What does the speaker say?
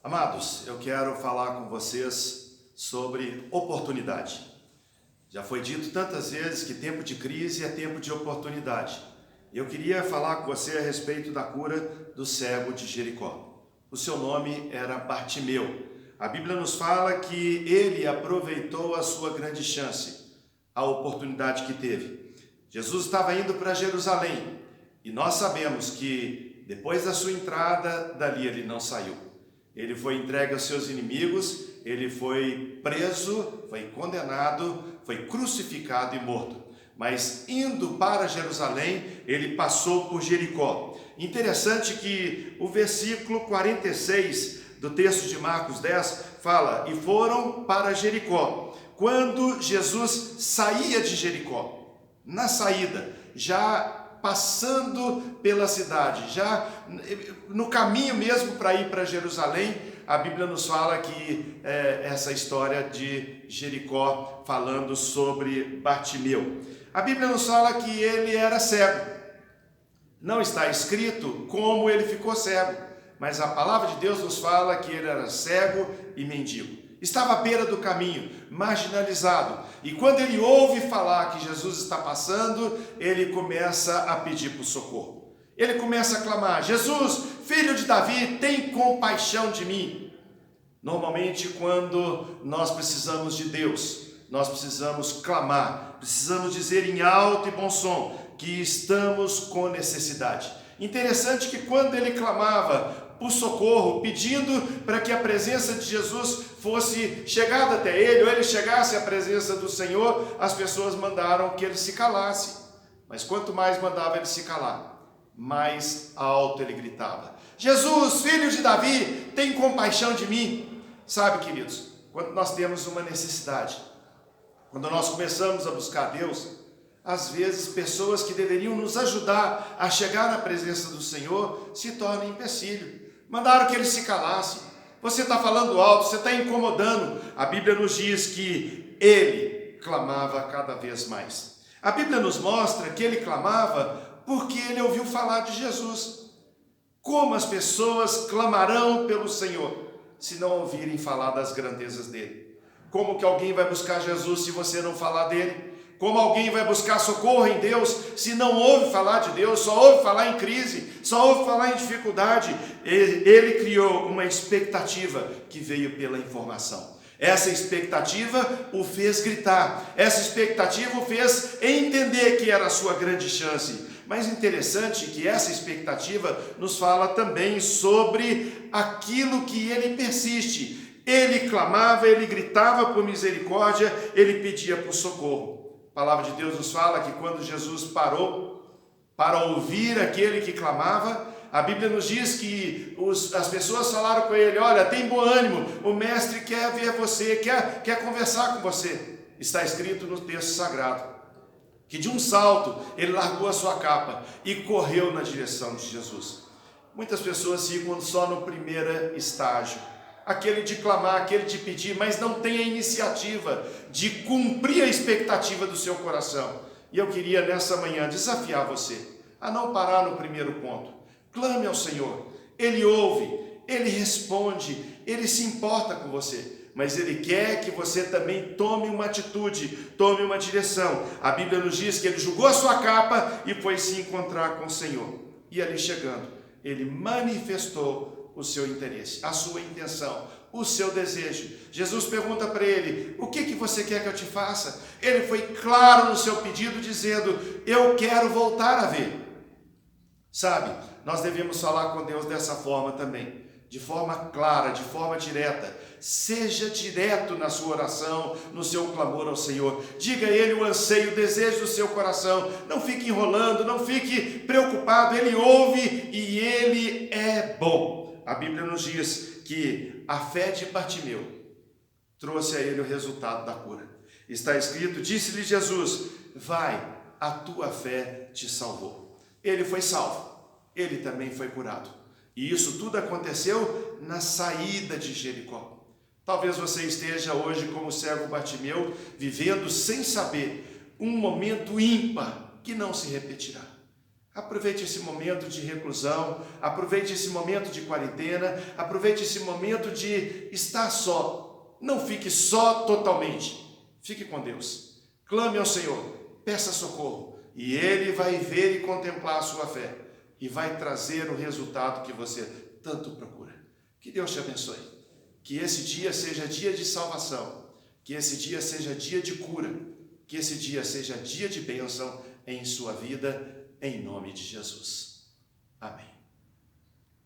Amados, eu quero falar com vocês sobre oportunidade. Já foi dito tantas vezes que tempo de crise é tempo de oportunidade. Eu queria falar com você a respeito da cura do cego de Jericó. O seu nome era Bartimeu. A Bíblia nos fala que ele aproveitou a sua grande chance, a oportunidade que teve. Jesus estava indo para Jerusalém e nós sabemos que depois da sua entrada, dali ele não saiu. Ele foi entregue aos seus inimigos, ele foi preso, foi condenado, foi crucificado e morto. Mas indo para Jerusalém, ele passou por Jericó. Interessante que o versículo 46 do texto de Marcos 10 fala: e foram para Jericó. Quando Jesus saía de Jericó, na saída, já passando pela cidade, já no caminho mesmo para ir para Jerusalém, a Bíblia nos fala que essa história de Jericó, falando sobre Bartimeu. A Bíblia nos fala que ele era cego. Não está escrito como ele ficou cego, mas a palavra de Deus nos fala que ele era cego e mendigo. Estava à beira do caminho, marginalizado. E quando ele ouve falar que Jesus está passando, ele começa a pedir por socorro. Ele começa a clamar: Jesus, filho de Davi, tem compaixão de mim. Normalmente, quando nós precisamos de Deus, nós precisamos clamar, precisamos dizer em alto e bom som que estamos com necessidade. Interessante que quando ele clamava por socorro, pedindo para que a presença de Jesus fosse chegada até ele, ou ele chegasse à presença do Senhor, as pessoas mandaram que ele se calasse. Mas quanto mais mandava ele se calar, mais alto ele gritava: Jesus, filho de Davi, tem compaixão de mim. Sabe, queridos, quando nós temos uma necessidade, quando nós começamos a buscar Deus, às vezes pessoas que deveriam nos ajudar a chegar na presença do Senhor se tornam empecilho. Mandaram que ele se calasse. Você está falando alto, você está incomodando. A Bíblia nos diz que ele clamava cada vez mais. A Bíblia nos mostra que ele clamava porque ele ouviu falar de Jesus. Como as pessoas clamarão pelo Senhor se não ouvirem falar das grandezas dele? Como que alguém vai buscar Jesus se você não falar dele? Como alguém vai buscar socorro em Deus se não ouve falar de Deus, só ouve falar em crise, só ouve falar em dificuldade? Ele criou uma expectativa que veio pela informação. Essa expectativa o fez gritar, essa expectativa o fez entender que era a sua grande chance. Mas interessante que essa expectativa nos fala também sobre aquilo que ele persiste. Ele clamava, ele gritava por misericórdia, ele pedia por socorro. A palavra de Deus nos fala que quando Jesus parou para ouvir aquele que clamava, a Bíblia nos diz que as pessoas falaram com ele: olha, tem bom ânimo, o mestre quer ver você, quer conversar com você. Está escrito no texto sagrado que de um salto ele largou a sua capa e correu na direção de Jesus. Muitas pessoas ficam só no primeiro estágio, aquele de clamar, aquele de pedir, mas não tem a iniciativa de cumprir a expectativa do seu coração. E eu queria nessa manhã desafiar você a não parar no primeiro ponto. Clame ao Senhor, Ele ouve, Ele responde, Ele se importa com você, mas Ele quer que você também tome uma atitude, tome uma direção. A Bíblia nos diz que Ele jogou a sua capa e foi se encontrar com o Senhor. E ali chegando, Ele manifestou o seu interesse, a sua intenção, o seu desejo. Jesus pergunta para ele: o que você quer que eu te faça? Ele foi claro no seu pedido, dizendo: eu quero voltar a ver. Sabe, nós devemos falar com Deus dessa forma também, de forma clara, de forma direta. Seja direto na sua oração, no seu clamor ao Senhor. Diga a Ele o anseio, o desejo do seu coração. Não fique enrolando, não fique preocupado. Ele ouve e Ele é bom. A Bíblia nos diz que a fé de Bartimeu trouxe a ele o resultado da cura. Está escrito: disse-lhe Jesus: vai, a tua fé te salvou. Ele foi salvo, ele também foi curado. E isso tudo aconteceu na saída de Jericó. Talvez você esteja hoje como o cego Bartimeu, vivendo sem saber um momento ímpar que não se repetirá. Aproveite esse momento de reclusão, aproveite esse momento de quarentena, aproveite esse momento de estar só. Não fique só totalmente. Fique com Deus. Clame ao Senhor, peça socorro, e Ele vai ver e contemplar a sua fé, e vai trazer o resultado que você tanto procura. Que Deus te abençoe. Que esse dia seja dia de salvação, que esse dia seja dia de cura, que esse dia seja dia de bênção em sua vida, em nome de Jesus. Amém.